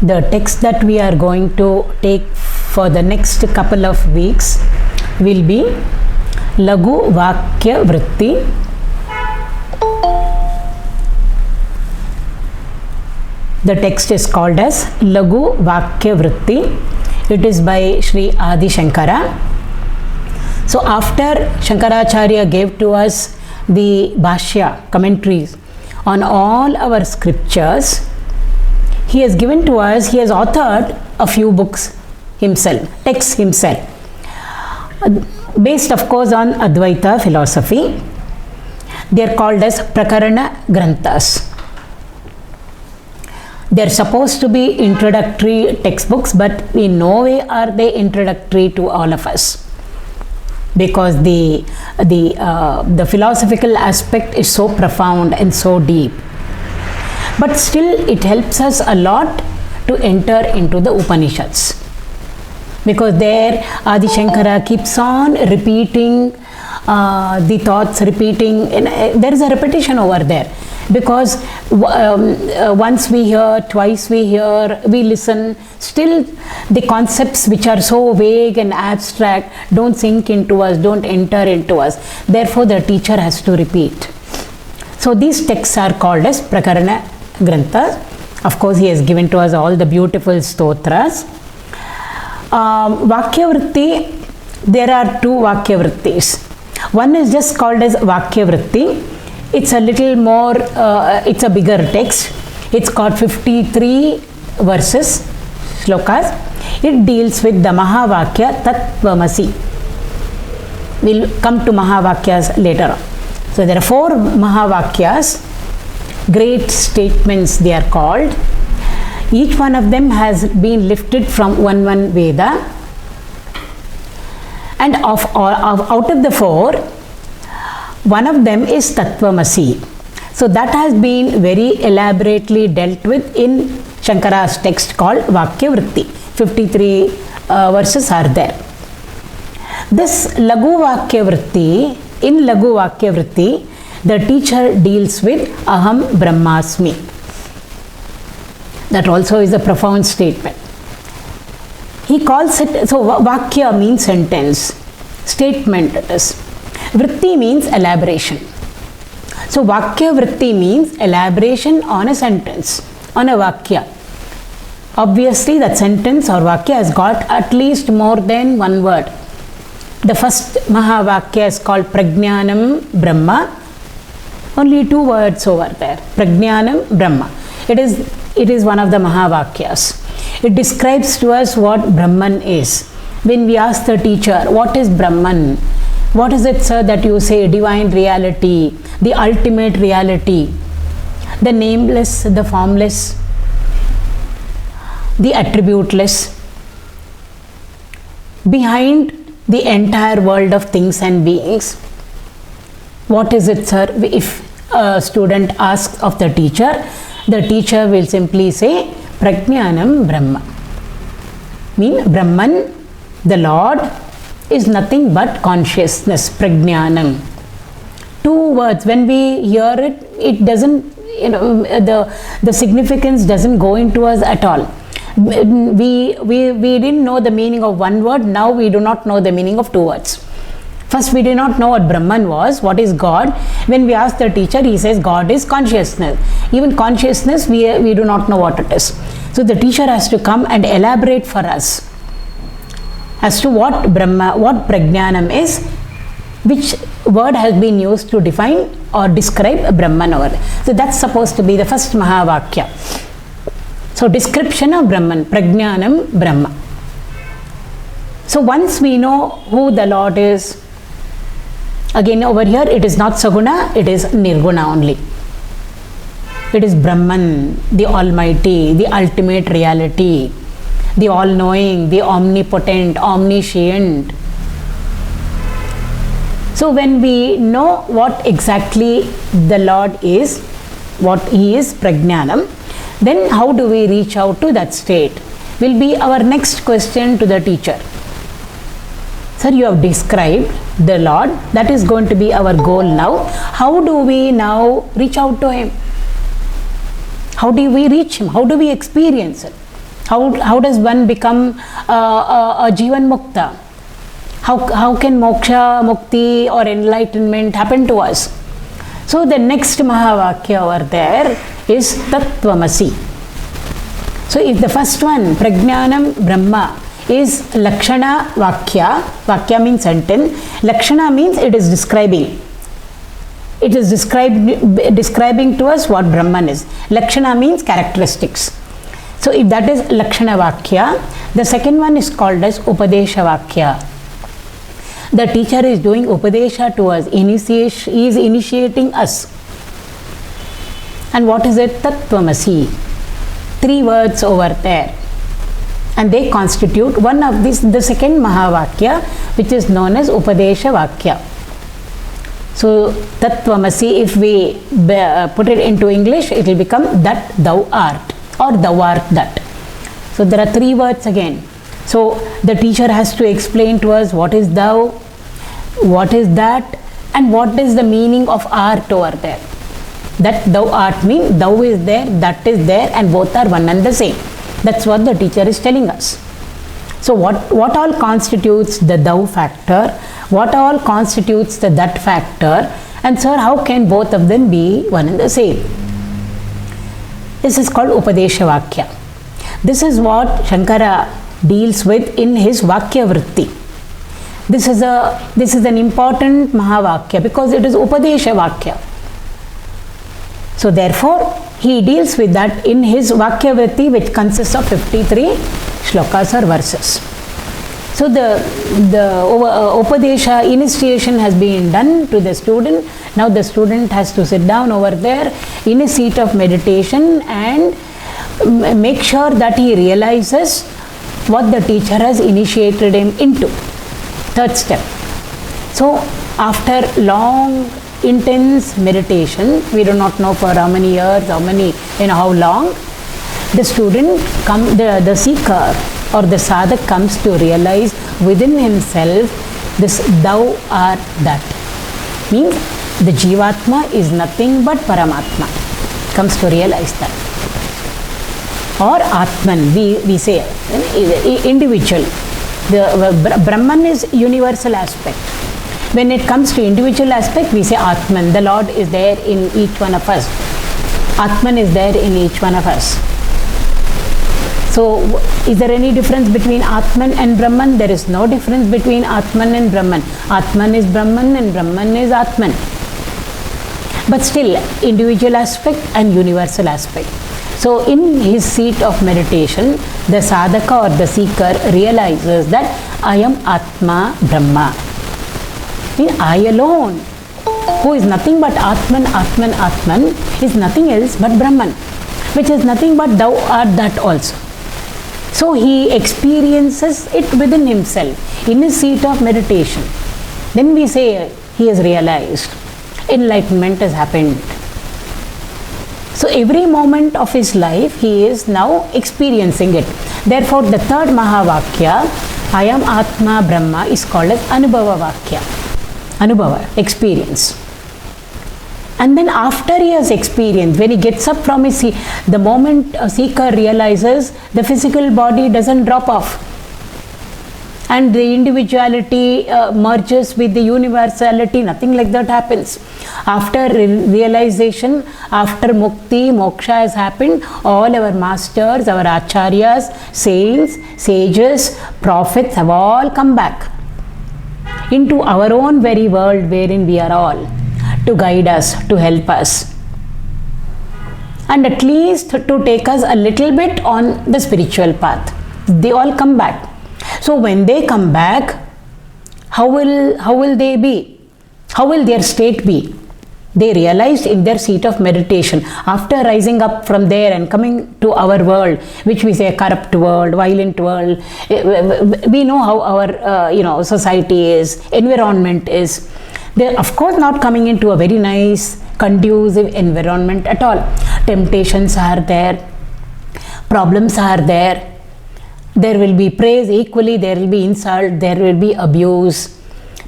The text that we are going to take for the next couple of weeks will be Laghu Vakya Vritti. The text is called as Laghu Vakya Vritti. It is by Sri Adi Sankara. So after Sankaracharya gave to us the Bhashya commentaries on all our scriptures, he has given to us, he has authored a few books himself, texts himself, based of course on Advaita philosophy. They are called as Prakarana Granthas. They are supposed to be introductory textbooks, but in no way are they introductory to all of us, because the philosophical aspect is so profound and so deep. But still it helps us a lot to enter into the Upanishads, because there Adi Shankara keeps on repeating the thoughts, repeating, and there is a repetition over there, because once we hear, twice we hear, we listen, still the concepts which are so vague and abstract don't sink into us, don't enter into us. Therefore the teacher has to repeat. So these texts are called as Prakarana Granthas. Of course, he has given to us all the beautiful stotras. Vakya Vritti, there are two Vakya Vrittis. One is just called as Vakya Vritti. It's a little more, it's a bigger text. It's got 53 verses, shlokas. It deals with the Mahavakya Tatvamasi. We'll come to Mahavakyas later on. So there are 4 Mahavakyas, great statements they are called. Each one of them has been lifted from one Veda, and out of the 4, one of them is Tattvamasi. So that has been very elaborately dealt with in Shankara's text called Vakya Vritti. 53 verses are there. This Laghu Vakya Vritti, in Laghu Vakya Vritti, the teacher deals with Aham Brahmasmi. That also is a profound statement. He calls it, so Vakya means sentence, statement it is. Vritti means elaboration. So Vakya Vritti means elaboration on a sentence, on a Vakya. Obviously that sentence or Vakya has got at least more than one word. The first Mahavakya is called Prajnanam Brahma. Only 2 words over there. Prajnanam Brahma. It is one of the Mahavakyas. It describes to us what Brahman is. When we ask the teacher, what is Brahman? What is it, sir, that you say? Divine reality, the ultimate reality, the nameless, the formless, the attributeless, behind the entire world of things and beings. What is it, sir? If a student asks of the teacher will simply say Prajnanam Brahma. Mean Brahman, the Lord, is nothing but consciousness, Prajnanam. 2 words, when we hear it, it doesn't, the significance doesn't go into us at all. We didn't know the meaning of 1 word, now we do not know the meaning of 2 words. First, we did not know what Brahman was, what is God. When we ask the teacher, he says God is consciousness. Even consciousness, we do not know what it is. So the teacher has to come and elaborate for us as to what Brahma, what Prajnanam is, which word has been used to define or describe Brahman over there. So that's supposed to be the first Mahavakya. So description of Brahman, Prajnanam Brahma. So once we know who the Lord is, again over here it is not Saguna, it is Nirguna only. It is Brahman, the Almighty, the ultimate reality, the all-knowing, the omnipotent, omniscient. So when we know what exactly the Lord is, what He is, Prajnanam, then how do we reach out to that state? Will be our next question to the teacher. Sir, you have described the Lord, that is going to be our goal now. How do we now reach out to Him? How do we reach Him? How do we experience it? How does one become a Jivan Mukta? How can moksha, mukti or enlightenment happen to us? So the next Mahavakya over there is Tattvamasi. So if the first one, Prajnanam Brahma, is Lakshana Vakya, Vakya means sentence, Lakshana means it is describing. It is describing to us what Brahman is. Lakshana means characteristics. So if that is Lakshana Vakya, the second one is called as Upadesha Vakya. The teacher is doing Upadesha to us, he is initiating us. And what is it? Tattvamasi. 3 words over there. And they constitute one of these, the second Mahavakya, which is known as Upadesha Vakya. So, Tattvamasi, if we put it into English, it will become that thou art, or thou art that. So, there are 3 words again. So, the teacher has to explain to us what is thou, what is that, and what is the meaning of art over there. That thou art means thou is there, that is there, and both are one and the same. That's what the teacher is telling us. So what all constitutes the thou factor? What all constitutes the that factor? And sir, how can both of them be one and the same? This is called Upadesha Vakya. This is what Sankara deals with in his Vakya Vritti. This is an important Mahavakya because it is Upadesha Vakya. So therefore, he deals with that in his Vakya Vritti, which consists of 53 shlokas or verses. So the Upadesha initiation has been done to the student. Now the student has to sit down over there in a seat of meditation and make sure that he realizes what the teacher has initiated him into. 3rd step. So after long intense meditation, we do not know for how many years, how long, the student the seeker or the sadhak comes to realize within himself this thou art that. Means the Jivatma is nothing but Paramatma. Comes to realize that. Or Atman, we say individual. The Brahman is universal aspect. When it comes to individual aspect, we say Atman. The Lord is there in each one of us. Atman is there in each one of us. So, is there any difference between Atman and Brahman? There is no difference between Atman and Brahman. Atman is Brahman and Brahman is Atman. But still, individual aspect and universal aspect. So, in his seat of meditation, the sadhaka or the seeker realizes that I am Atma Brahma. I alone, who is nothing but Atman, Atman, Atman, is nothing else but Brahman, which is nothing but thou art that also. So he experiences it within himself, in his seat of meditation. Then we say he has realized, enlightenment has happened. So every moment of his life, he is now experiencing it. Therefore, the 3rd Mahavakya, I am Atma Brahma, is called as Anubhava Vakya. Anubhava, experience. And then after he has experienced, when he gets up from his seat, the moment a seeker realizes the physical body doesn't drop off and the individuality merges with the universality, nothing like that happens. After realization, after mukti, moksha has happened, all our masters, our acharyas, saints, sages, prophets have all come back into our own very world wherein we are all, to guide us, to help us, and at least to take us a little bit on the spiritual path. They all come back. So when they come back, how will they be? How will their state be? They realized in their seat of meditation, after rising up from there and coming to our world, which we say corrupt world, violent world. We know how our society is, environment is. They're of course not coming into a very nice, conducive environment at all. Temptations are there, problems are there. There will be praise equally, there will be insult, there will be abuse.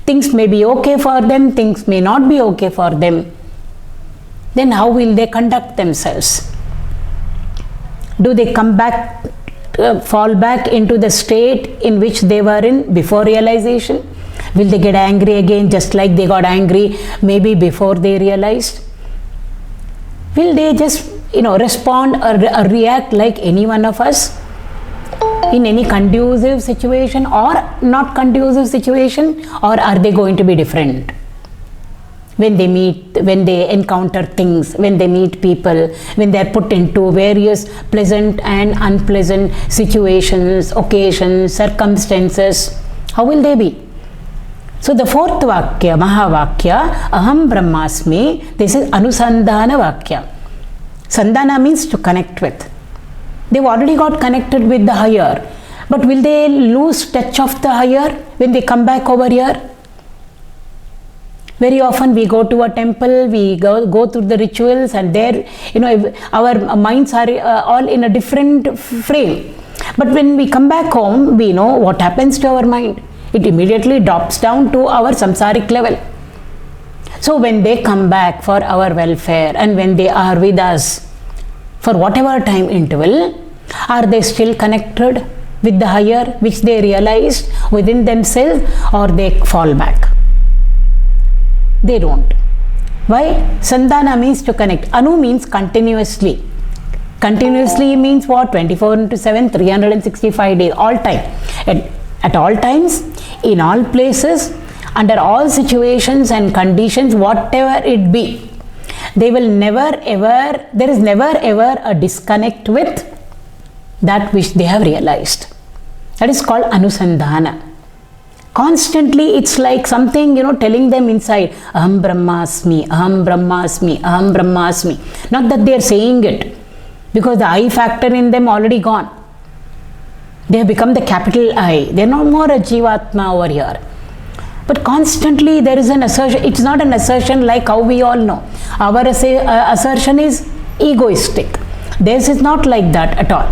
Things may be okay for them, things may not be okay for them. Then how will they conduct themselves? Do they come back fall back into the state in which they were in before realization? Will they get angry again just like they got angry maybe before they realized? Will they just respond or react like any one of us in any conducive situation or not conducive situation, or are they going to be different? When they meet, when they encounter things, when they meet people, when they are put into various pleasant and unpleasant situations, occasions, circumstances, how will they be? So the fourth Vakya, Mahavakya, Aham Brahmasmi, this is Anusandhana Vakya. Sandhana means to connect with. They've already got connected with the higher, but will they lose touch of the higher when they come back over here? Very often we go to a temple, we go through the rituals, and there, our minds are all in a different frame. But when we come back home, we know what happens to our mind. It immediately drops down to our samsaric level. So when they come back for our welfare and when they are with us for whatever time interval, are they still connected with the higher which they realized within themselves, or they fall back? They don't. Why? Sandhana means to connect. Anu means continuously. Continuously means what? 24/7, 365 days, all time. At all times, in all places, under all situations and conditions, whatever it be, there is never ever a disconnect with that which they have realized. That is called Anusandhana. Constantly it's like something, telling them inside, Aham Brahmasmi, Aham Brahmasmi, Aham Brahmasmi. Not that they are saying it, because the I factor in them already gone. They have become the capital I. They are no more a Jivatma over here. But constantly there is an assertion. It's not an assertion like how we all know. Our assertion is egoistic. Theirs is not like that at all.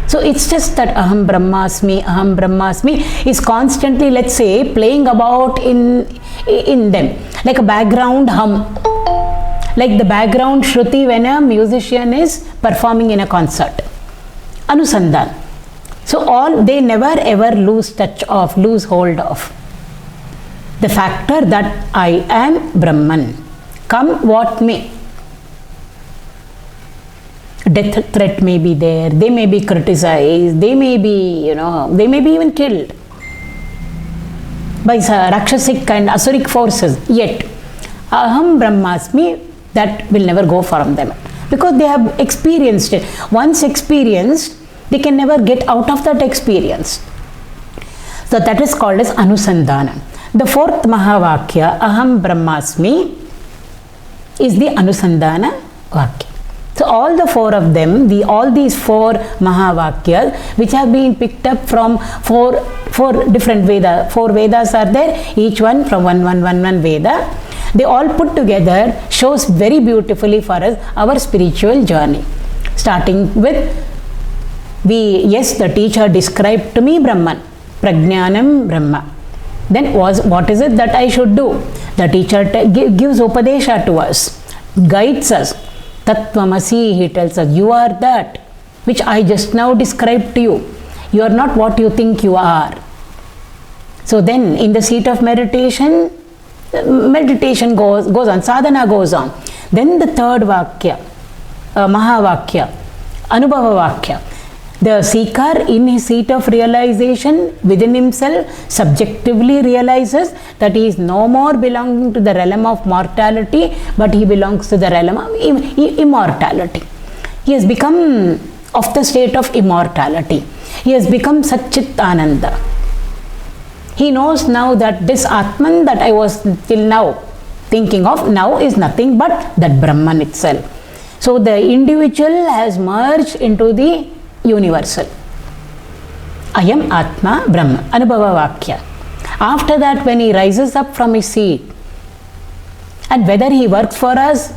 So it's just that Aham Brahmasmi is constantly, let's say, playing about in them, like a background hum, like the background shruti when a musician is performing in a concert. Anusandhan. So they never ever lose hold of the factor that I am Brahman. Come what may. Death threat may be there, they may be criticized, they may be, they may be even killed by Rakshasic and Asuric forces. Yet, Aham Brahmasmi, that will never go from them. Because they have experienced it. Once experienced, they can never get out of that experience. So that is called as Anusandhana. The fourth Mahavakya, Aham Brahmasmi, is the Anusandhana Vakya. So all the four of them, all these four Mahavakyas, which have been picked up from four different Vedas. 4 Vedas are there, each one from one Veda. They all put together shows very beautifully for us our spiritual journey. Starting with, the teacher described to me Brahman, Prajnanam Brahma. Then what is it that I should do? The teacher gives Upadesha to us, guides us. Tattvamasi, he tells us, you are that which I just now described to you. You are not what you think you are. So then in the seat of meditation goes on, sadhana goes on. Then the third Vakya, Mahavakya, Anubhava Vakya. The seeker in his seat of realization within himself subjectively realizes that he is no more belonging to the realm of mortality, but he belongs to the realm of immortality. He has become of the state of immortality. He has become Satchitananda. He knows now that this Atman that I was till now thinking of now is nothing but that Brahman itself. So the individual has merged into the universal. Ayam Atma Brahma, Anubhava Vakya. After that, when he rises up from his seat, and whether he works for us,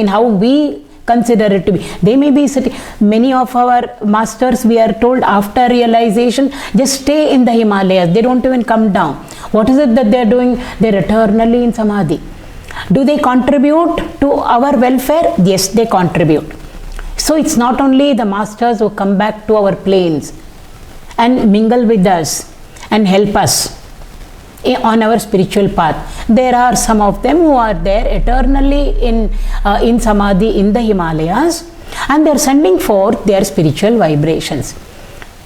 how we consider it to be. They may be sitting, many of our masters, we are told after realization, just stay in the Himalayas, they don't even come down. What is it that they are doing? They are eternally in Samadhi. Do they contribute to our welfare? Yes, they contribute. So it's not only the masters who come back to our planes and mingle with us and help us on our spiritual path. There are some of them who are there eternally in Samadhi in the Himalayas, and they are sending forth their spiritual vibrations.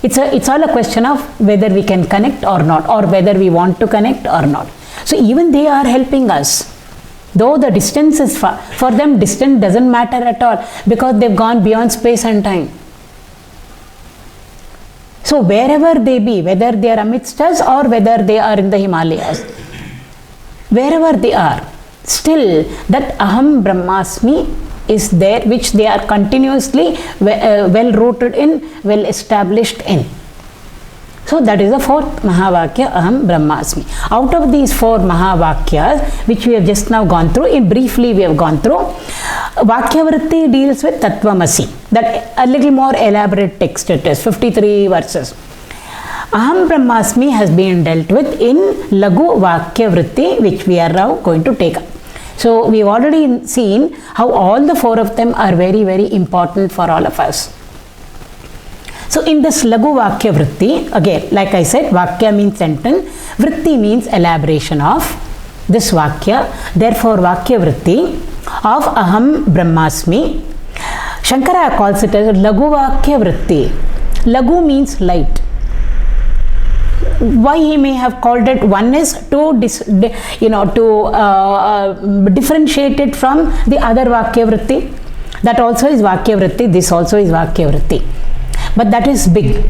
It's all a question of whether we can connect or not, or whether we want to connect or not. So even they are helping us. Though the distance is far, for them distance doesn't matter at all, because they've gone beyond space and time. So wherever they be, whether they are amidst us or whether they are in the Himalayas, wherever they are, still that Aham Brahmasmi is there, which they are continuously well rooted in, well established in. So that is the fourth Mahavakya, Aham Brahmasmi. Out of these four Mahavakyas, which we have just now gone through, briefly we have gone through, Vakya Vritti deals with Tattvamasi. That a little more elaborate text it is, 53 verses. Aham Brahmasmi has been dealt with in Laghu Vakya Vritti, which we are now going to take up. So we've already seen how all the four of them are very, very important for all of us. So in this Laghu Vakya Vritti, again, like I said, Vakya means sentence, Vritti means elaboration of this Vakya. Therefore, Vakya Vritti of Aham Brahmasmi. Sankara calls it as Laghu Vakya Vritti. Laghu means light. Why he may have called it, one is to differentiate it from the other Vakya Vritti. That also is Vakya Vritti, this also is Vakya Vritti. But that is big.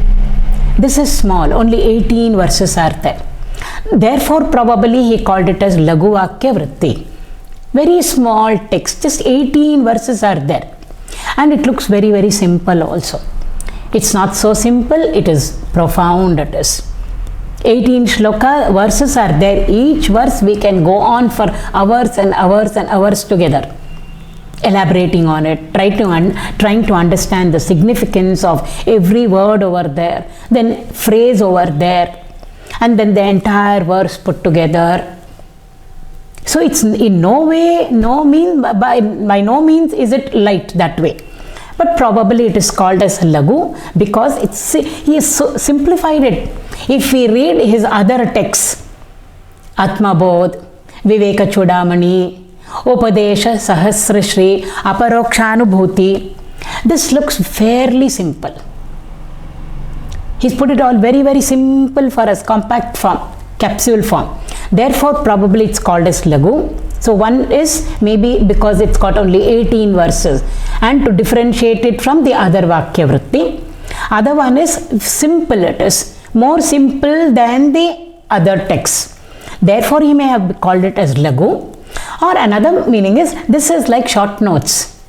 This is small, only 18 verses are there. Therefore, probably he called it as Laghu Vakya Vritti. Very small text, just 18 verses are there. And it looks very, very simple also. It's not so simple, it is profound, it is. 18 shloka verses are there. Each verse we can go on for hours and hours and hours together, elaborating on it, trying to understand the significance of every word over there, then phrase over there, and then the entire verse put together. So it's in no way, by no means is it light that way. But probably it is called as Laghu because he has so simplified it. If we read his other texts, Atma Bodh, Viveka Chudamani, Upadesha Sahasrashri, Aparokshanubhuti, this looks fairly simple. He's put it all very, very simple for us, compact form, capsule form. Therefore, probably it's called as Laghu. So one is maybe because it's got only 18 verses, and to differentiate it from the other Vakya Vritti. Other one is simple, it is more simple than the other texts. Therefore, he may have called it as Laghu. Or another meaning is, this is like short notes.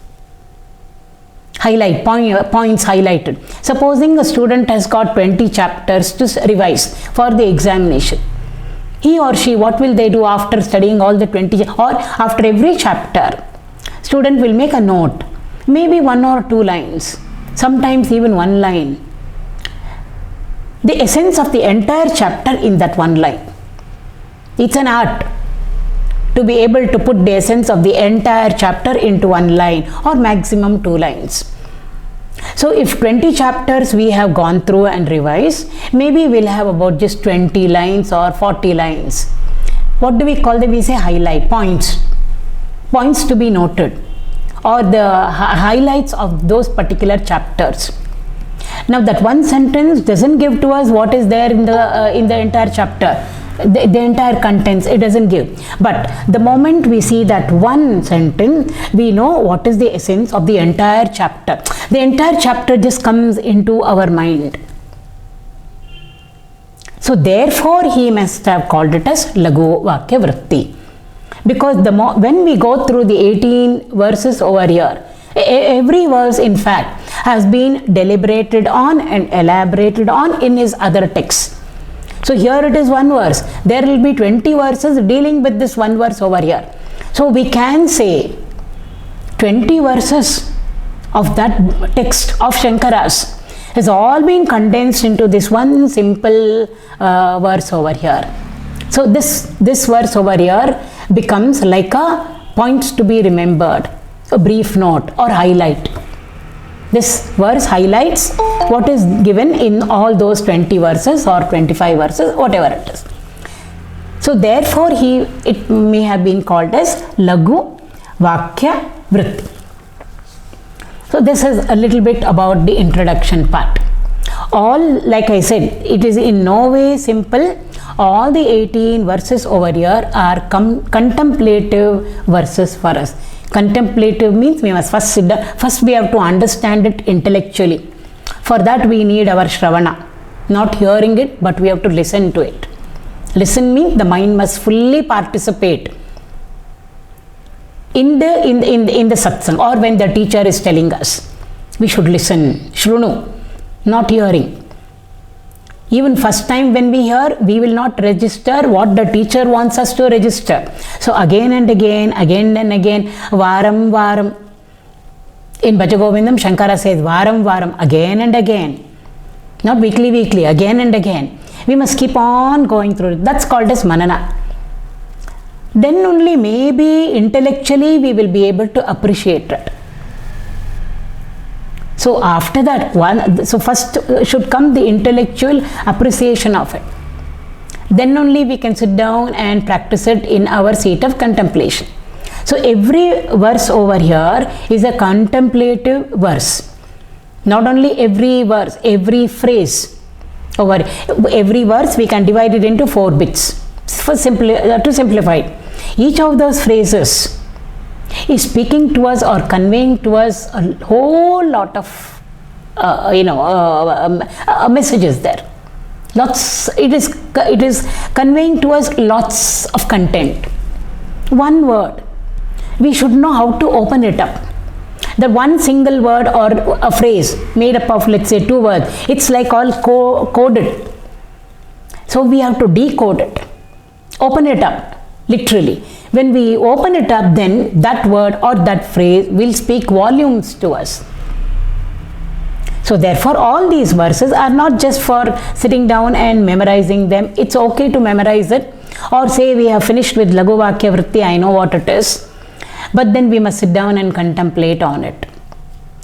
Points highlighted. Supposing a student has got 20 chapters to revise for the examination. He or she, what will they do after studying all the 20, or after every chapter? Student will make a note, maybe 1 or 2 lines, sometimes even 1 line. The essence of the entire chapter in that 1 line. It's an art to be able to put the essence of the entire chapter into 1 line or maximum 2 lines. So if 20 chapters we have gone through and revised, maybe we'll have about just 20 lines or 40 lines. What do we call them? We say highlight, points to be noted, or the highlights of those particular chapters. Now that one sentence doesn't give to us what is there in the entire chapter. The entire contents, it doesn't give. But the moment we see that one sentence, we know what is the essence of the entire chapter. The entire chapter just comes into our mind. So therefore, he must have called it as Laghu Vakya Vritti. Because when we go through the 18 verses over here, every verse in fact has been deliberated on and elaborated on in his other texts. So here it is 1 verse. There will be 20 verses dealing with this 1 verse over here. So we can say 20 verses of that text of Shankara's has all been condensed into this one simple verse over here. So this verse over here becomes like a points to be remembered, a brief note or highlight. This verse highlights what is given in all those 20 verses or 25 verses, whatever it is. So therefore it may have been called as Laghu Vakya Vritti. So this is a little bit about the introduction part. All, like I said, it is in no way simple. All the 18 verses over here are contemplative verses for us. Contemplative means we must first sit down. First we have to understand it intellectually. For that we need our Shravana. Not hearing it, but we have to listen to it. Listen means the mind must fully participate in the satsang, or when the teacher is telling us. We should listen. Shrunu, not hearing. Even first time when we hear, we will not register what the teacher wants us to register. So again and again, varam varam. In Bhajagovindam, Sankara says varam varam, again and again. Not weekly, again and again. We must keep on going through it. That's called as manana. Then only maybe intellectually we will be able to appreciate it. So after that, so first should come the intellectual appreciation of it. Then only we can sit down and practice it in our seat of contemplation. So every verse over here is a contemplative verse. Not only every verse, every phrase. Over every verse we can divide it into 4 bits to simplify it. Each of those phrases is speaking to us or conveying to us a whole lot of messages there. Lots. It is conveying to us lots of content. One word, we should know how to open it up. The one single word or a phrase made up of, let's say, 2 words, it's like all coded. So we have to decode it, open it up, literally. When we open it up, then that word or that phrase will speak volumes to us. So therefore, all these verses are not just for sitting down and memorizing them. It's okay to memorize it, or say we have finished with Laghu Vakya Vritti, I know what it is. But then we must sit down and contemplate on it.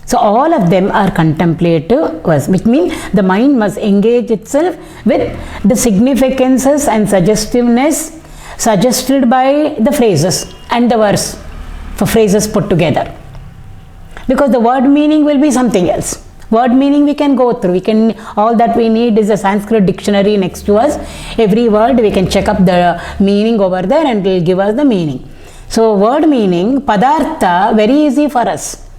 So all of them are contemplative verse, which means the mind must engage itself with the significances and suggestiveness suggested by the phrases and the verse, for phrases put together. Because the word meaning will be something else. Word meaning we can go through. All that we need is a Sanskrit dictionary next to us. Every word we can check up the meaning over there and it will give us the meaning. So word meaning, padartha, very easy for us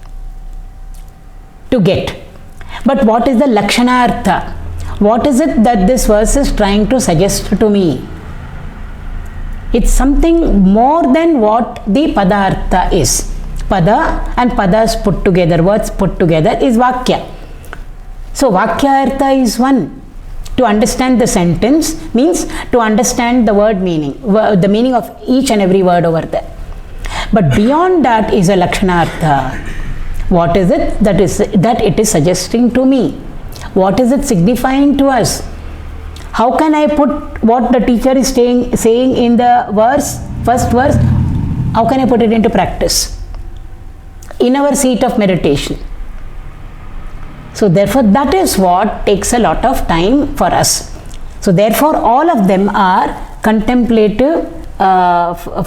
to get. But what is the lakshanartha? What is it that this verse is trying to suggest to me? It's something more than what the padartha is. Pada and padas put together, words put together, is vakya. So vakya artha is one. To understand the sentence means to understand the word meaning, the meaning of each and every word over there. But beyond that is a lakshanartha. What is it that it is suggesting to me? What is it signifying to us? How can I put what the teacher is saying in the first verse, how can I put it into practice in our seat of meditation? So therefore, that is what takes a lot of time for us. So therefore, all of them are contemplative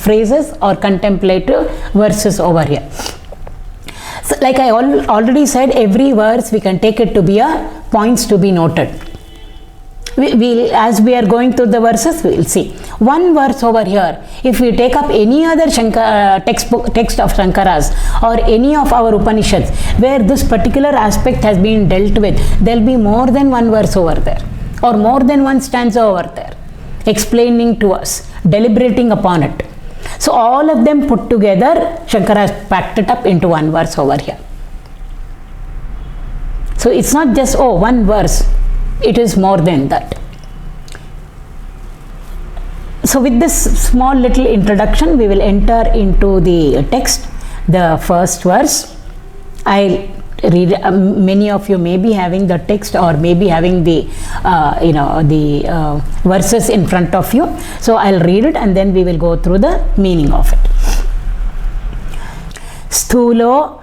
phrases or contemplative verses over here. So like I already said, every verse we can take it to be a points to be noted. As we are going through the verses, we will see. One verse over here, if we take up any other text of Shankara's or any of our Upanishads where this particular aspect has been dealt with, there will be more than one verse over there or more than one stanza over there explaining to us, deliberating upon it. So all of them put together, Shankara has packed it up into one verse over here. So it's not just, one verse. It is more than that. So with this small little introduction, we will enter into the text, the first verse. I'll read. Many of you may be having the text or may be having the verses in front of you. So I'll read it and then we will go through the meaning of it. Sthulo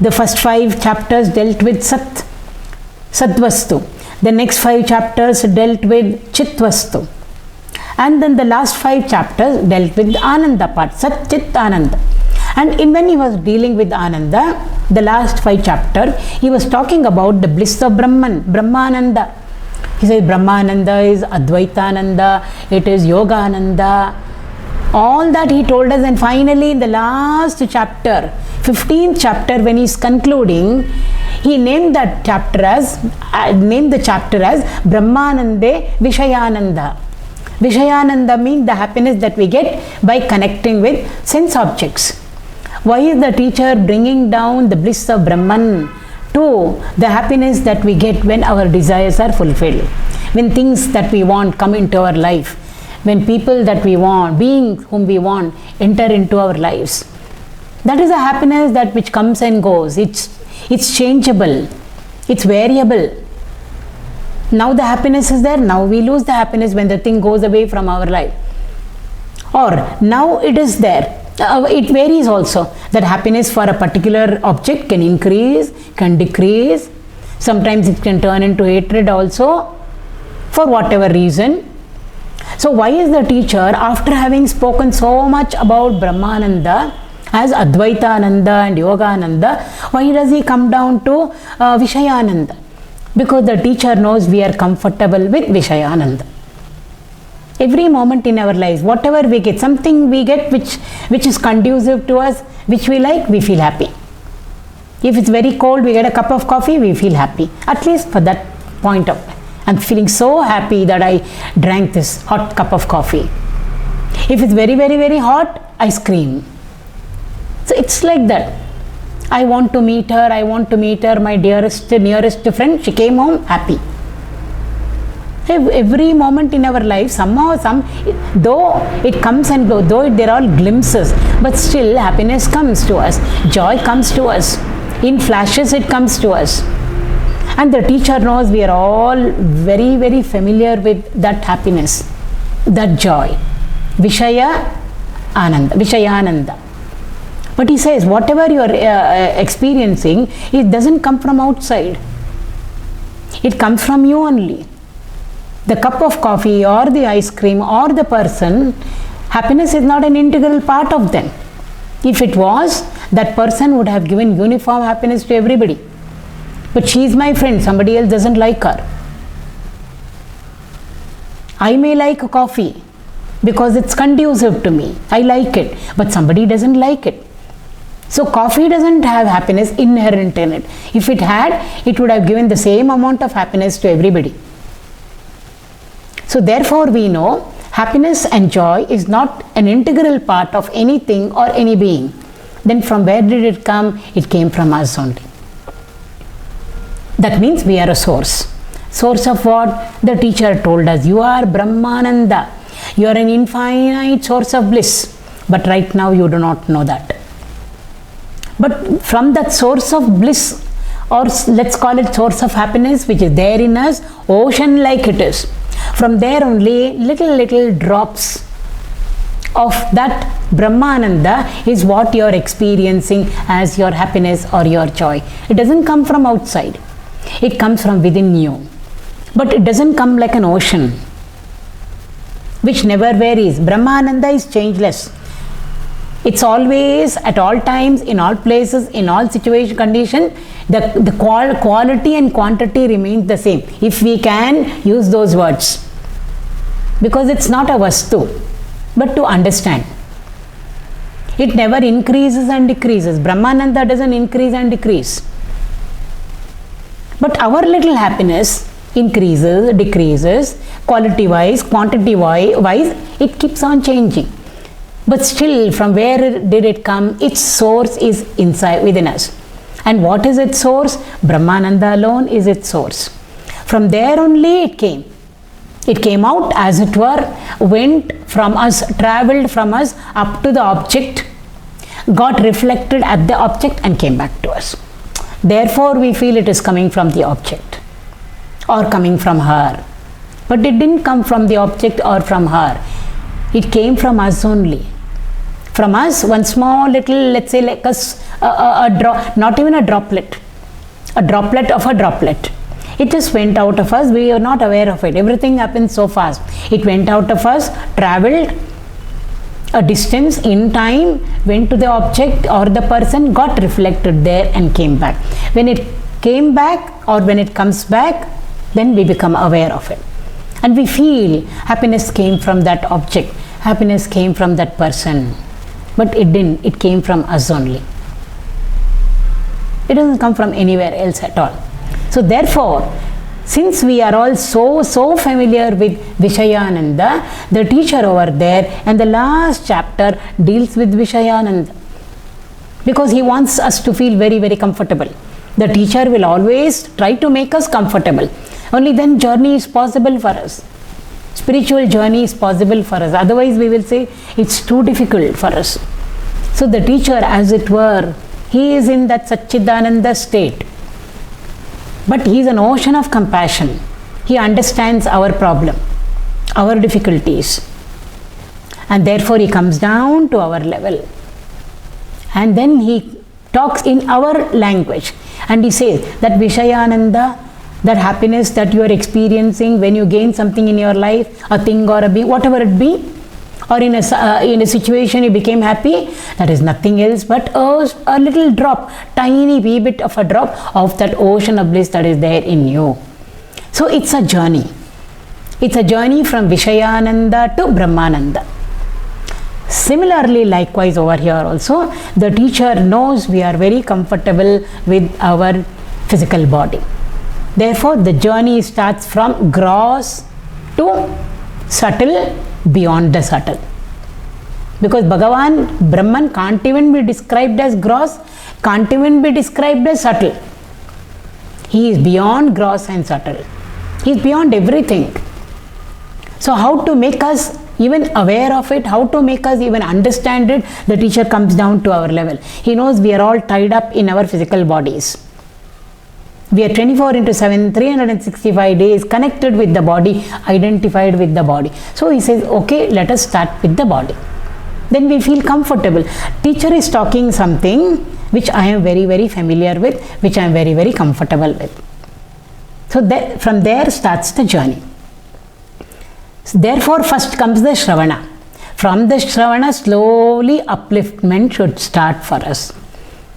The first 5 chapters dealt with Satvastu. The next 5 chapters dealt with Chitvastu. And then the last 5 chapters dealt with Ananda part, Sat, Chit, Ananda. And when he was dealing with Ananda, the last 5 chapters, he was talking about the bliss of Brahman, Brahmananda. He said Brahmananda is Advaitananda, it is Yogananda. All that he told us, and finally in the last chapter, 15th chapter, when he is concluding, he named that chapter as, Brahmanande Vishayananda. Vishayananda means the happiness that we get by connecting with sense objects. Why is the teacher bringing down the bliss of Brahman to the happiness that we get when our desires are fulfilled? When things that we want come into our life, when people that we want, beings whom we want, enter into our lives. That is a happiness that which comes and goes. It's changeable. It's variable. Now the happiness is there, now we lose the happiness when the thing goes away from our life. Or now it is there. It varies also. That happiness for a particular object can increase, can decrease. Sometimes it can turn into hatred also, for whatever reason. So why is the teacher, after having spoken so much about Brahmananda as Advaitananda and Yogananda, why does he come down to Vishayananda? Because the teacher knows we are comfortable with Vishayananda. Every moment in our lives, whatever we get, something we get which is conducive to us, which we like, we feel happy. If it's very cold, we get a cup of coffee, we feel happy. At least for that point of time. I'm feeling so happy that I drank this hot cup of coffee. If it's very, very, very hot, I scream. So it's like that. I want to meet her, my nearest friend. She came home happy. Every moment in our life, somehow, though it comes and goes, though there are glimpses, but still happiness comes to us, joy comes to us. In flashes it comes to us. And the teacher knows we are all very, very familiar with that happiness, that joy. Vishayananda. But he says, whatever you are experiencing, it doesn't come from outside. It comes from you only. The cup of coffee or the ice cream or the person, happiness is not an integral part of them. If it was, that person would have given uniform happiness to everybody. But she is my friend, somebody else doesn't like her. I may like coffee because it's conducive to me. I like it, but somebody doesn't like it. So coffee doesn't have happiness inherent in it. If it had, it would have given the same amount of happiness to everybody. So therefore we know happiness and joy is not an integral part of anything or any being. Then from where did it come? It came from us only. That means we are a source. Source of what? The teacher told us, you are Brahmananda. You are an infinite source of bliss. But right now you do not know that. But from that source of bliss, or let's call it source of happiness, which is there in us, ocean like it is, from there only little drops of that Brahmananda is what you are experiencing as your happiness or your joy. It doesn't come from outside. It comes from within you. But it doesn't come like an ocean, which never varies. Brahmananda is changeless. It's always, at all times, in all places, in all situation, condition, the quality and quantity remains the same. If we can use those words. Because it's not a vastu, but to understand. It never increases and decreases. Brahmananda doesn't increase and decrease. But our little happiness increases, decreases, quality-wise, quantity-wise, it keeps on changing. But still, from where did it come? Its source is inside, within us. And what is its source? Brahmananda alone is its source. From there only it came. It came out, as it were, went from us, travelled from us up to the object, got reflected at the object and came back to us. Therefore, we feel it is coming from the object or coming from her. But it didn't come from the object or from her. It came from us only. from us, one small little, let's say like a drop, not even a droplet of a droplet. It just went out of us, we are not aware of it. Everything happened so fast. It went out of us, traveled a distance in time, went to the object or the person, got reflected there and came back. When it came back or when it comes back, then we become aware of it. And we feel happiness came from that object, happiness came from that person. But it didn't, it came from us only. It doesn't come from anywhere else at all. So therefore, since we are all so familiar with Vishayananda, the teacher over there and the last chapter deals with Vishayananda, because he wants us to feel very comfortable. The teacher will always try to make us comfortable. Only then journey is possible for us. Spiritual journey is possible for us. Otherwise we will say it's too difficult for us. So the teacher, as it were, he is in that Satchidananda state. But he is an ocean of compassion. He understands our problem, our difficulties. And therefore he comes down to our level. And then he talks in our language. And he says that Vishayananda, that happiness that you are experiencing when you gain something in your life, a thing or a being, whatever it be, or in a situation you became happy, that is nothing else but a little drop, tiny wee bit of a drop of that ocean of bliss that is there in you. So it's a journey. It's a journey from Vishayananda to Brahmananda. Similarly, likewise over here also, the teacher knows we are very comfortable with our physical body. Therefore, the journey starts from gross to subtle, beyond the subtle. Because Bhagavan, Brahman can't even be described as gross, can't even be described as subtle. He is beyond gross and subtle. He is beyond everything. So how to make us even aware of it, how to make us even understand it, the teacher comes down to our level. He knows we are all tied up in our physical bodies. We are 24/7, 365 days connected with the body, identified with the body. So he says, okay, let us start with the body. Then we feel comfortable. Teacher is talking something which I am very familiar with, which I am very comfortable with. So from there starts the journey. Therefore, first comes the Shravana. From the Shravana, slowly upliftment should start for us.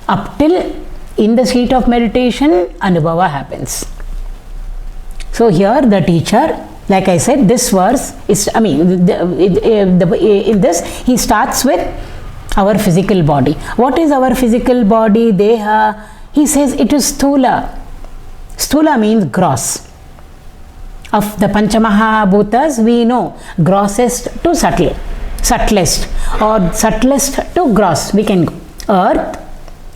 Up till in the seat of meditation, Anubhava happens. So here the teacher, like I said, this verse is, in this, he starts with our physical body. What is our physical body? Deha. He says it is Sthula. Sthula means gross. Of the Panchamahabhutas, we know grossest to subtle, subtlest, or subtlest to gross. We can go earth,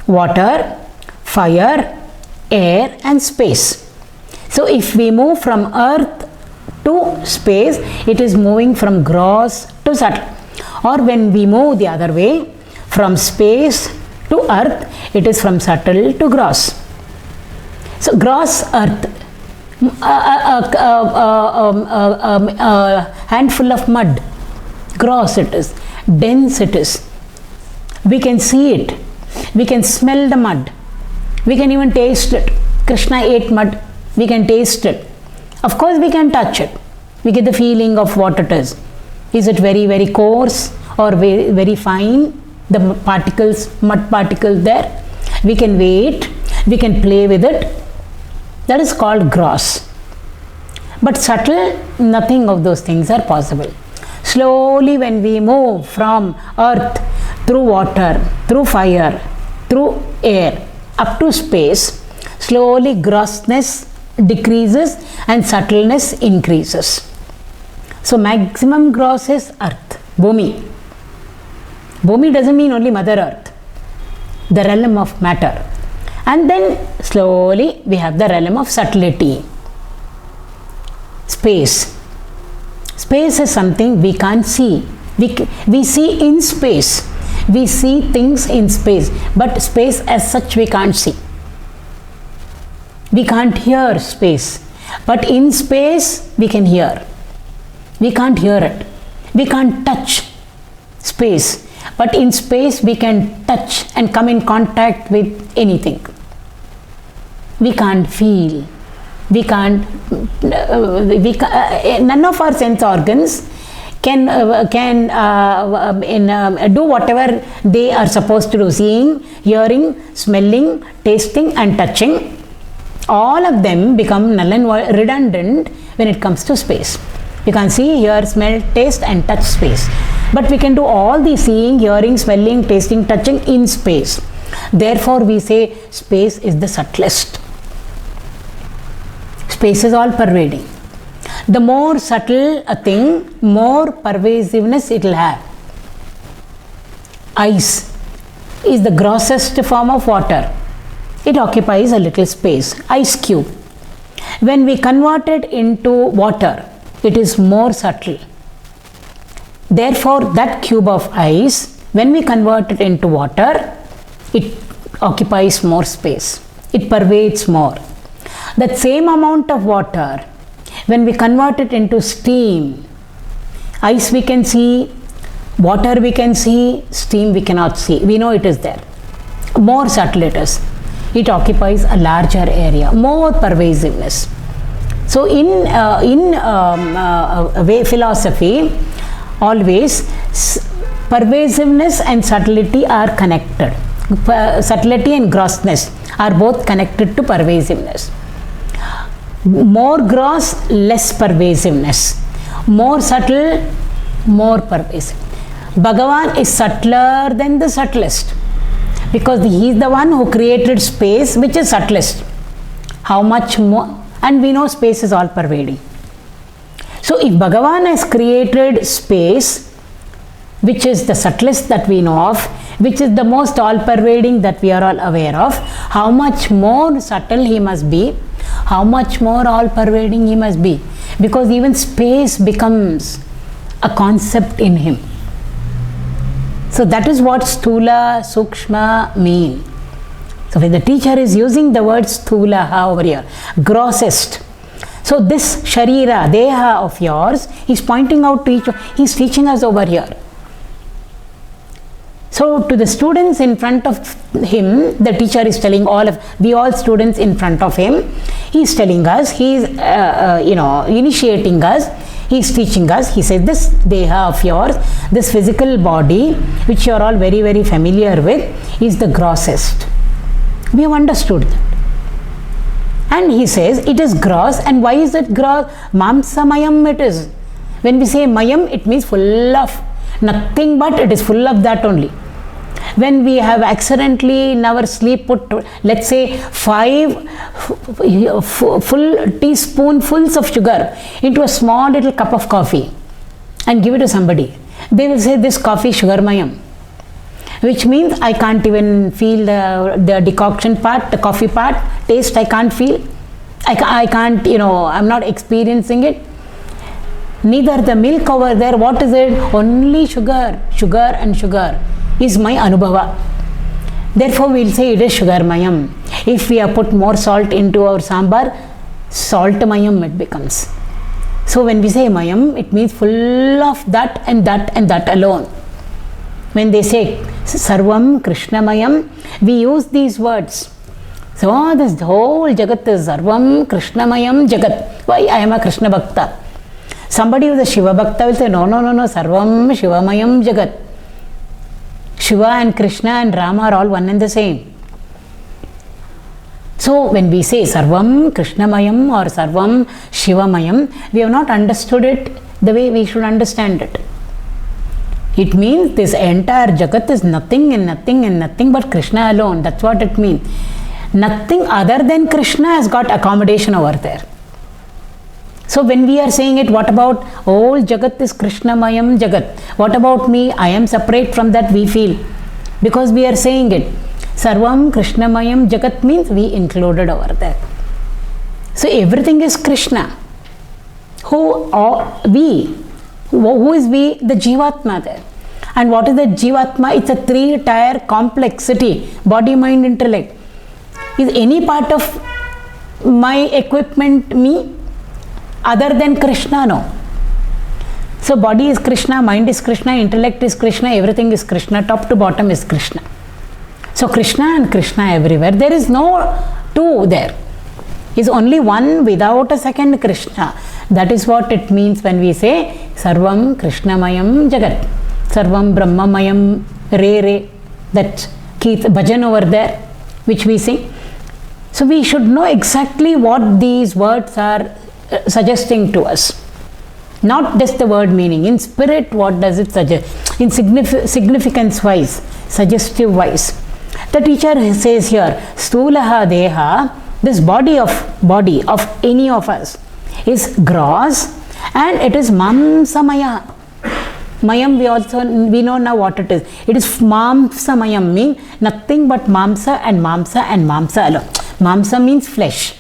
water, fire, air and space. So if we move from earth to space, it is moving from gross to subtle. Or when we move the other way, from space to earth, it is from subtle to gross. So gross earth, a handful of mud, gross it is, dense it is. We can see it, we can smell the mud, we can even taste it. Krishna ate mud, we can taste it. Of course we can touch it, we get the feeling of what it is. Is it very coarse or very fine? The particles, mud particles there, we can weigh it, we can play with it. That is called gross. But subtle, nothing of those things are possible. Slowly when we move from earth, through water, through fire, through air, up to space, slowly grossness decreases and subtleness increases. So maximum gross is earth, Bhumi. Bhumi doesn't mean only Mother Earth, the realm of matter. And then slowly we have the realm of subtlety. Space. Space is something we can't see. We see in space. We see things in space. But space as such we can't see. We can't hear space. But in space we can hear. We can't hear it. We can't touch space. But in space we can touch and come in contact with anything. We can't feel. We can't. None of our sense organs can do whatever they are supposed to do. Seeing, hearing, smelling, tasting, and touching. All of them become null and redundant when it comes to space. You can see, hear, smell, taste, and touch space. But we can do all the seeing, hearing, smelling, tasting, touching in space. Therefore, we say space is the subtlest. Space is all pervading. The more subtle a thing, more pervasiveness it will have. Ice is the grossest form of water. It occupies a little space. Ice cube. When we convert it into water, it is more subtle. Therefore, that cube of ice, when we convert it into water, it occupies more space. It pervades more. That same amount of water, when we convert it into steam, ice we can see, water we can see, steam we cannot see. We know it is there. More subtle it is. It occupies a larger area, more pervasiveness. So in philosophy, always pervasiveness and subtlety are connected. Subtlety and grossness are both connected to pervasiveness. More gross, less pervasiveness. More subtle, more pervasive. Bhagavan is subtler than the subtlest, because he is the one who created space, which is subtlest. How much more? And we know space is all pervading. So if Bhagavan has created space, which is the subtlest that we know of, which is the most all pervading that we are all aware of, how much more subtle he must be, how much more all pervading he must be, because even space becomes a concept in him. So that is what Sthula, Sukshma mean. So when the teacher is using the word Sthula over here, grossest. So this Sharira, Deha of yours, he's pointing out to each, he's teaching us over here. So to the students in front of him, the teacher is telling we all students in front of him, he is telling us, he is initiating us, he is teaching us. He says this Deha of yours, this physical body, which you are all very, very familiar with, is the grossest. We have understood that. And he says it is gross. And why is it gross? Mamsa mayam it is. When we say mayam, it means full of nothing but it is full of that only. When we have accidentally in our sleep put, let's say, 5 full teaspoonfuls of sugar into a small little cup of coffee and give it to somebody, they will say this coffee sugar mayam, which means I can't even feel the decoction part, the coffee part, taste I can't feel. I can't, I'm not experiencing it. Neither the milk over there, what is it? Only sugar, sugar and sugar is my anubhava. Therefore, we will say it is sugar mayam. If we have put more salt into our sambar, salt mayam it becomes. So when we say mayam, it means full of that and that and that alone. When they say sarvam krishnamayam, we use these words. So this whole jagat is sarvam krishnamayam jagat. Why? I am a Krishna bhakta. Somebody who is a Shiva bhakta will say no, sarvam shivamayam jagat. Shiva and Krishna and Rama are all one and the same. So when we say sarvam krishnamayam or sarvam shivamayam, we have not understood it the way we should understand it. It means this entire jagat is nothing and nothing and nothing but Krishna alone. That's what it means. Nothing other than Krishna has got accommodation over there. So when we are saying it, what about all jagat is Krishnamayam jagat? What about me? I am separate from that, we feel. Because we are saying it. Sarvam Krishnamayam jagat means we included over there. So everything is Krishna. Who are we? Who is we? The Jivatma there. And what is the Jivatma? It's a 3-tier complexity. Body, mind, intellect. Is any part of my equipment me? Other than Krishna? No. So body is Krishna, mind is Krishna, intellect is Krishna, everything is Krishna, top to bottom is Krishna. So Krishna and Krishna everywhere. There is no two there. Is only one without a second Krishna. That is what it means when we say Sarvam Krishnamayam Jagat. Sarvam Brahmamayam Re Re. That Keith bhajan over there which we sing. So we should know exactly what these words are suggesting to us. Not just the word meaning. In spirit, what does it suggest? In significance wise, suggestive wise. The teacher says here, Stulaha Deha, this body of any of us is gross and it is Mamsamaya. Mayam we know now what it is. It is Mamsamayam, mean nothing but Mamsa and Mamsa and Mamsa alone. Mamsa means flesh.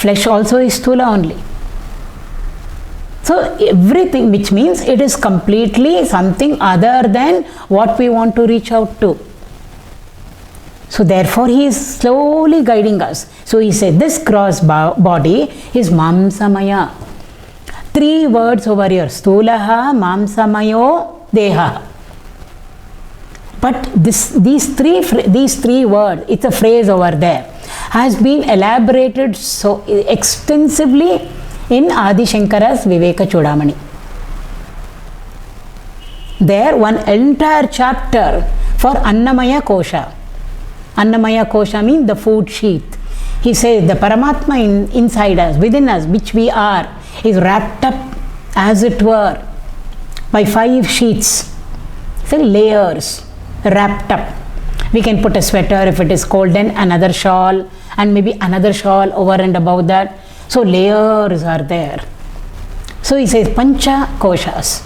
Flesh also is Stula only. So everything, which means it is completely something other than what we want to reach out to. So therefore he is slowly guiding us. So he said this gross body is Mamsamaya. 3 words over here. Stulaha, Mamsamayo, Deha. But these three words, it's a phrase over there, has been elaborated so extensively in Adi Shankara's Viveka Chudamani. There one entire chapter for Annamaya Kosha. Annamaya Kosha means the food sheath. He says the Paramatma inside us, within us, which we are, is wrapped up as it were by 5 sheets. So layers wrapped up. We can put a sweater if it is cold, then another shawl and maybe another shawl over and above that. So layers are there. So he says Pancha Koshas.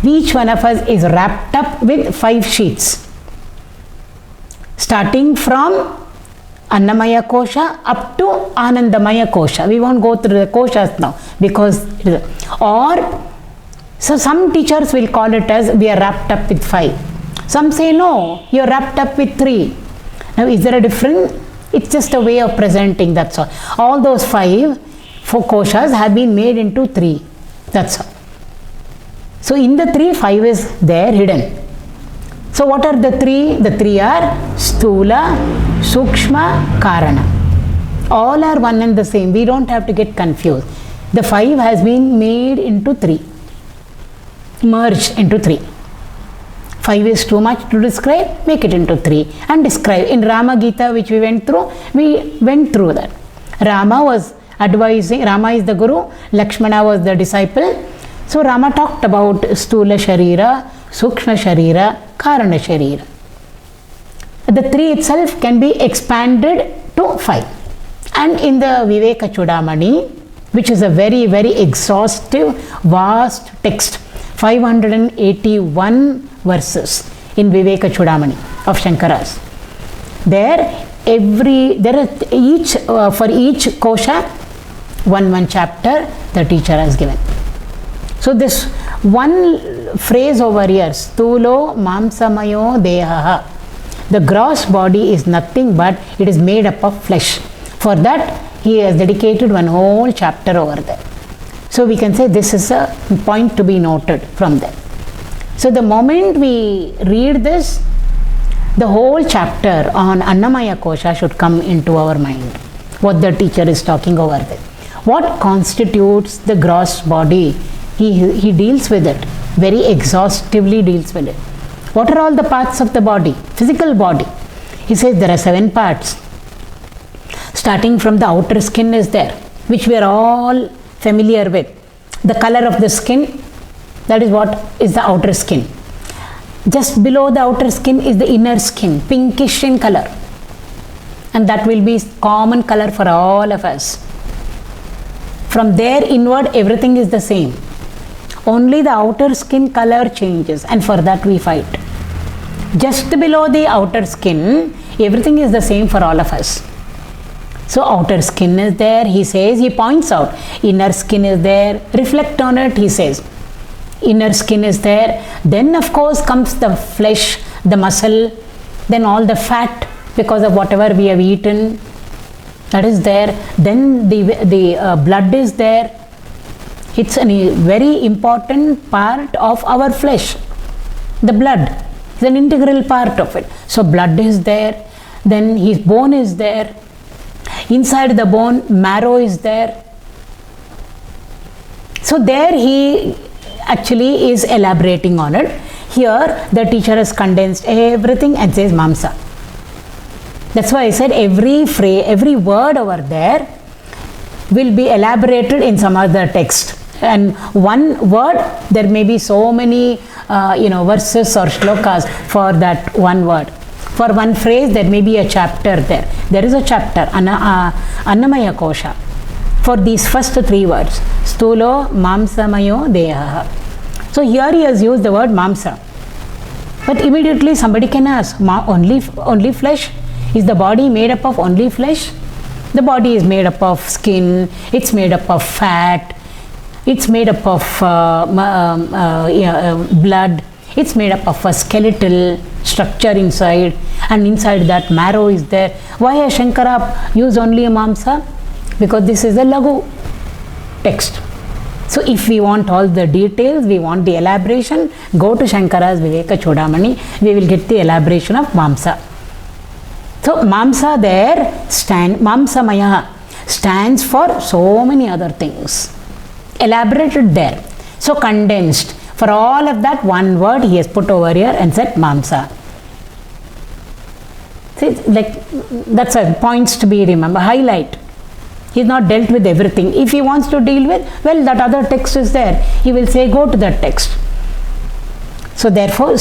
Each one of us is wrapped up with 5 sheets. Starting from Annamaya Kosha up to Anandamaya Kosha. We won't go through the Koshas now because so some teachers will call it as we are wrapped up with 5. Some say no, you are wrapped up with 3. Now is there a difference? It's just a way of presenting, that's all. All those 4 koshas have been made into 3. That's all. So in the 3, 5 is there hidden. So what are the 3? The 3 are Stula, Sukshma, Karana. All are one and the same. We don't have to get confused. The 5 has been made into 3. Merged into 3. 5 is too much to describe, make it into 3 and describe. In Rama Gita, which we went through that. Rama was advising, Rama is the Guru, Lakshmana was the disciple. So Rama talked about Stula Sharira, Sukshma Sharira, Karana Sharira. The 3 itself can be expanded to 5. And in the Viveka Chudamani, which is a very, very exhaustive, vast text, 581 verses in Viveka Chudamani of Shankara's. For each kosha, one chapter the teacher has given. So this one phrase over here, Stulo Mamsamayo Dehaha. The gross body is nothing but it is made up of flesh. For that he has dedicated one whole chapter over there. So we can say this is a point to be noted from there. So the moment we read this, the whole chapter on Annamaya Kosha should come into our mind. What the teacher is talking over there. What constitutes the gross body? He deals with it. Very exhaustively deals with it. What are all the parts of the body? Physical body. He says there are 7 parts. Starting from the outer skin is there, which we are all familiar with. The color of the skin, that is what is the outer skin. Just below the outer skin is the inner skin, pinkish in color. And that will be common color for all of us. From there inward, everything is the same. Only the outer skin color changes, and for that we fight. Just below the outer skin, everything is the same for all of us. So outer skin is there, he says, he points out. Inner skin is there, reflect on it, he says. Inner skin is there. Then of course comes the flesh, the muscle, then all the fat because of whatever we have eaten, that is there. Then the blood is there. It's a very important part of our flesh. The blood is an integral part of it. So blood is there, then his bone is there. Inside the bone, marrow is there. So there he actually is elaborating on it. Here the teacher has condensed everything and says mamsa. That's why I said every phrase, every word over there will be elaborated in some other text. And one word, there may be so many verses or shlokas for that one word. For one phrase, there may be a chapter there. There is a chapter, Annamaya Kosha, for these first three words. Stulo mamsamayo deha. So here he has used the word mamsa. But immediately somebody can ask, only flesh? Is the body made up of only flesh? The body is made up of skin, it's made up of fat, it's made up of blood, it's made up of a skeletal structure inside, and inside that marrow is there. Why has Shankara used only a mamsa? Because this is a Laghu text. So if we want all the details, we want the elaboration, go to Shankara's Viveka Chodamani, we will get the elaboration of mamsa. So mamsa there, mamsamaya stands for so many other things. Elaborated there. So condensed. For all of that, one word he has put over here and said mamsa. See, like that's a points to be remembered. Highlight. He has not dealt with everything. If he wants to deal with, well, that other text is there. He will say, go to that text. So therefore,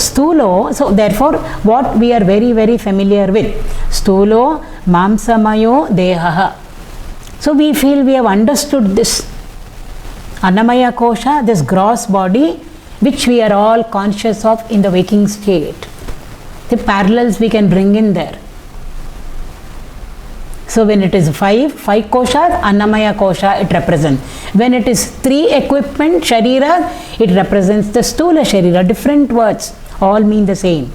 what we are very, very familiar with, stulo mamsamayo dehaha. So we feel we have understood this. Annamaya Kosha, this gross body, which we are all conscious of in the waking state. The parallels we can bring in there. So when it is five koshas, Annamaya Kosha it represents. When it is three equipment, Sharira, it represents the Stula Sharira. Different words, all mean the same.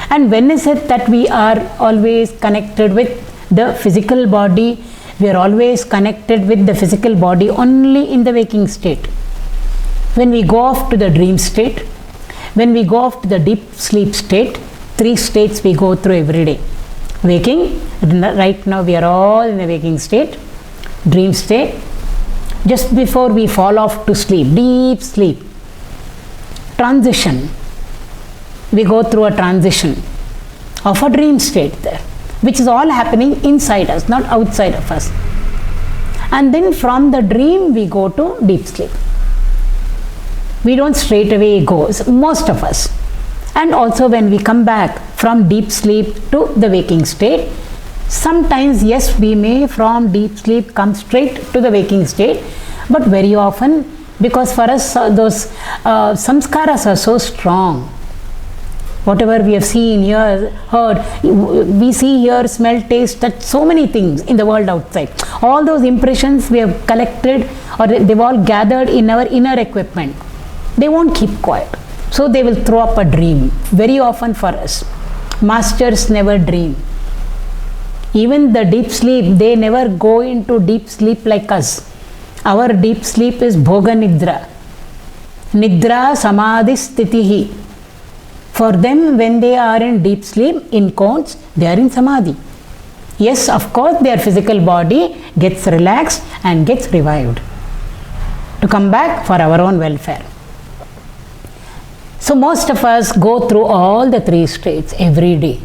And when is it that we are always connected with the physical body? We are always connected with the physical body only in the waking state. When we go off to the dream state, when we go off to the deep sleep state, three states we go through every day. Waking, right now we are all in the waking state, dream state, just before we fall off to sleep, deep sleep, transition. We go through a transition of a dream state there, which is all happening inside us, not outside of us. And then from the dream we go to deep sleep. We don't straight away go, most of us. And also when we come back from deep sleep to the waking state, sometimes yes, we may from deep sleep come straight to the waking state, but very often, because for us those samskaras are so strong. Whatever we have seen, heard, we see, hear, smell, taste, touch, so many things in the world outside. All those impressions we have collected, or they've all gathered in our inner equipment. They won't keep quiet. So they will throw up a dream. Very often for us, masters never dream. Even the deep sleep, they never go into deep sleep like us. Our deep sleep is bhoga nidra. Nidra samadhi stitihi. For them, when they are in deep sleep, in quotes, they are in samadhi. Yes, of course, their physical body gets relaxed and gets revived to come back for our own welfare. So most of us go through all the three states every day.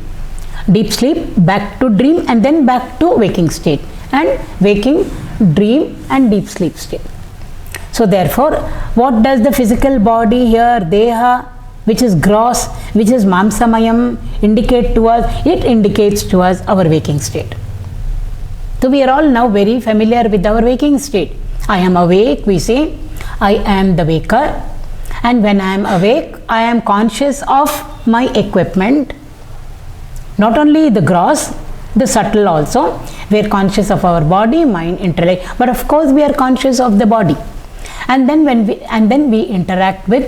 Deep sleep, back to dream, and then back to waking state. And waking, dream, and deep sleep state. So therefore, what does the physical body here, deha, which is gross, which is mamsamayam, indicate to us? It indicates to us our waking state. So we are all now very familiar with our waking state. I am awake, we say, I am the waker. And when I am awake, I am conscious of my equipment. Not only the gross, the subtle also. We are conscious of our body, mind, intellect. But of course, we are conscious of the body. And then we interact with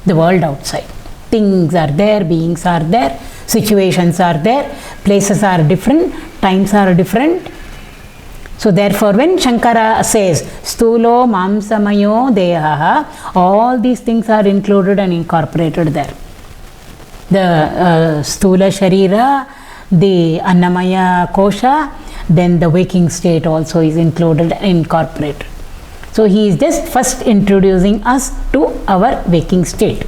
the world outside. Things are there, beings are there, situations are there, places are different, times are different. So therefore, when Shankara says Stulo Mamsamayo Dehaha, all these things are included and incorporated there. The Stula Sharira, the Annamaya Kosha, then the waking state also is included and incorporated. So he is just first introducing us to our waking state.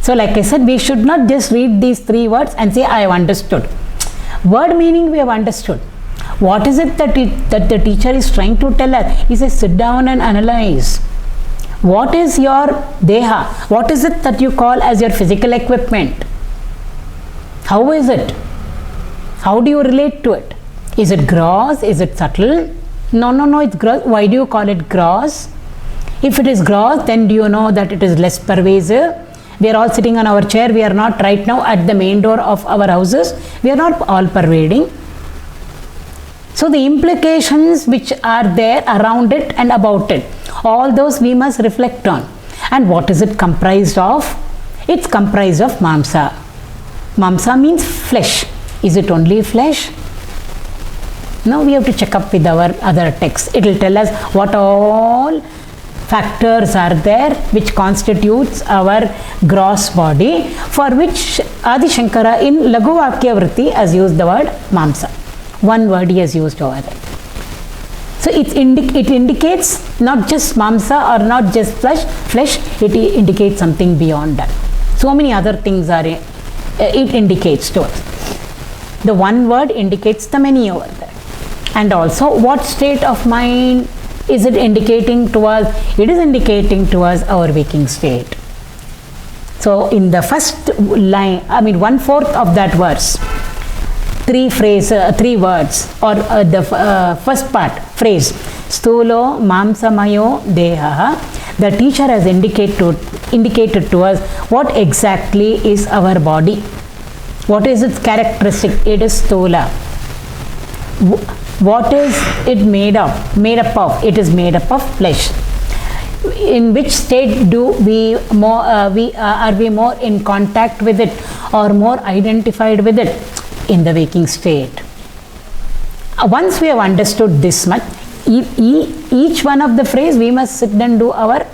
So like I said, we should not just read these 3 words and say, I have understood. Word meaning we have understood. What is it that the teacher is trying to tell us? He says, sit down and analyze. What is your deha? What is it that you call as your physical equipment? How is it? How do you relate to it? Is it gross? Is it subtle? No, it's gross. Why do you call it gross? If it is gross, then do you know that it is less pervasive? We are all sitting on our chair. We are not right now at the main door of our houses. We are not all pervading. So the implications which are there around it and about it, all those we must reflect on. And what is it comprised of? It's comprised of mamsa. Mamsa means flesh. Is it only flesh? No, we have to check up with our other texts. It will tell us what all factors are there which constitutes our gross body, for which Adi Shankara in Laghu Vakya Vritti has used the word mamsa. One word he has used over there. So it indicates not just mamsa or not just flesh, it indicates something beyond that. So many other things are it indicates to us. The one word indicates the many over there. And also, what state of mind is it indicating to us? It is indicating to us our waking state. So in the first line, 1/4 of that verse, 3 words, or the first part, phrase, Stulo Mamsamayo Deha, the teacher has indicated to us what exactly is our body. What is its characteristic? It is Stula. What is it made up? It is made up of flesh. In which state do are we more in contact with it or more identified with it? In the waking state. Once we have understood this much, each one of the phrase we must sit and do our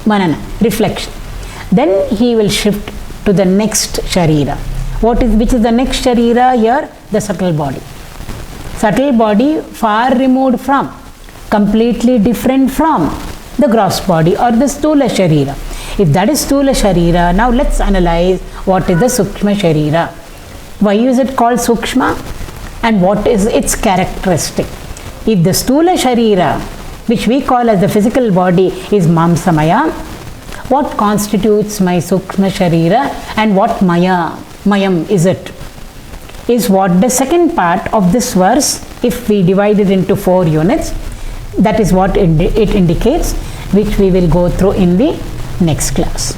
manana, reflection. Then he will shift to the next sharira. Which is the next sharira here? The subtle body. Subtle body far removed from, completely different from the gross body or the stula sharira. If that is stula sharira, now let's analyze what is the sukshma sharira. Why is it called sukshma and what is its characteristic? If the stula sharira, which we call as the physical body, is mamsamaya, what constitutes my sukshma sharira and what mayam is it? Is what the second part of this verse, if we divide it into 4 units, that is what it indicates, which we will go through in the next class.